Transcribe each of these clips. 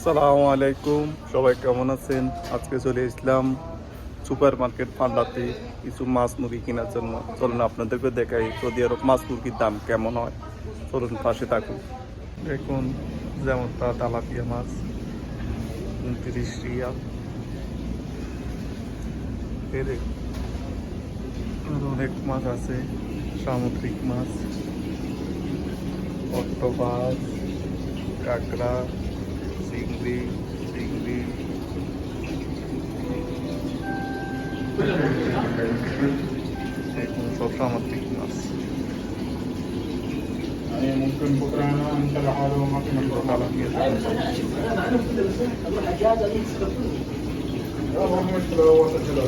আসসালামু আলাইকুম, সবাই কেমন আছেন? আজকে চলে এসলাম সুপার মার্কেট ফান্ডাতে কিছু মাছ মুরগি কেনার জন্য। চলুন আপনাদেরকে দেখাই সৌদি আরব মাছ মুরগির দাম কেমন হয়। চলুন পাশে থাকুন। দেখুন যেমনটা তেলাপিয়া মাছ 29 রিয়াল। এর আরো অনেক মাছ আছে, সামুদ্রিক মাছ, অক্টোপাস, কাঁকড়া, চিংড়ি চিংড়ি দেখুন সব সামুদ্রিক মাছ। ممكن بكره انا انت لحاله ما في مشروع তেলাপিয়া ما في مشكله هو سجل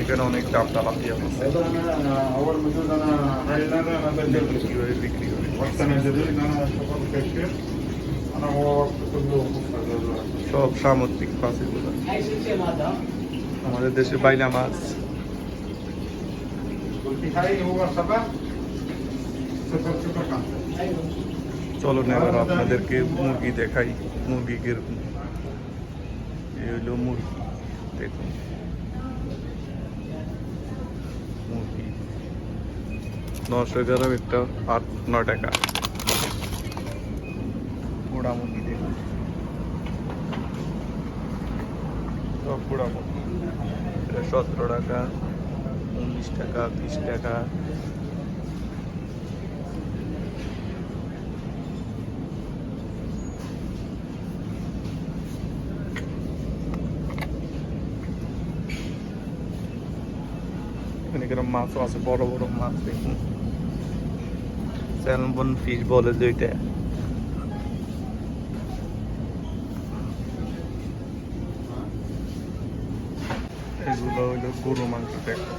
এখানে অনেক দাম তেলাপিয়া মাছ هذا انا اول ما جيت انا هاي انا سجلت কিভাবে বিক্রি করে। وقت انا جديد انا اشتغلت كاشير انا هو وقت كله সব সামুদ্রিক মাছ এগুলো। আমাদের দেশে বাইলা মাছ। قلت هاي هو سبع صفر صفر خمسه চলুন এবার আপনাদেরকে মুরগি দেখাই, মুরগি কিরকম। এই হলো মুরগি, দেখুন মুরগি 900 গ্রাম একটা 8-9 টাকা। পোড়া মুরগি দেখুন, সব পোড়া মুরগি। এটা 17 টাকা, 19 টাকা, 20 টাকা। এখানে মাছও আছে, বড় বড় মাছ দেখুন। স্যালমন ফিশ বলে যেটা। এগুলো হইলো গরু মাংস দেখুন,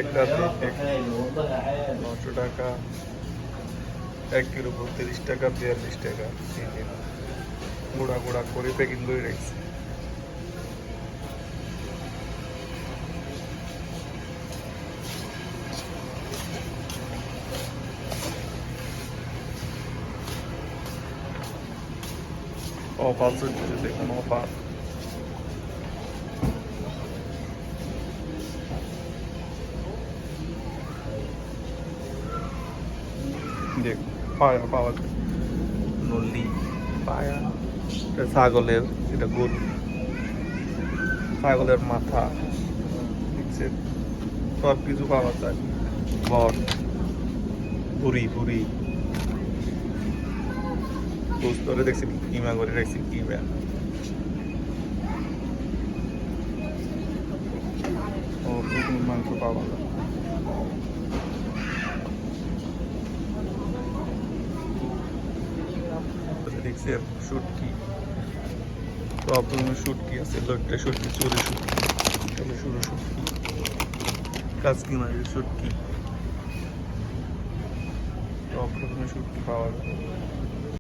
একটা 900 টাকা, 1 কিলো 32 টাকা, 42 টাকা। গুঁড়া গুঁড়া করে প্যাকিং করে রাখছে। অফার চলছে দেখুন, অফার। দেখুন পায়া পাওয়া যায়, নল্লি পায়া। এটা ছাগলের, এটা গরু, ছাগলের মাথা দেখছেন, সব কিছু পাওয়া যায়। বট, ভুড়ি ভুড়ি পোস্ট করে দেখছেন, কিমা করে রাখছি, কিমা। ও বিভিন্ন মাংস পাওয়া যায়। দেখছেন শুটকি, সব ধরনের শুটকি আছে। লোকটা শুটকি, চুরি শুটকি, তাহলে শুরু শুটকি, কাজকি মাছের শুটকি, সব রকমের শুটকি পাওয়া যায়।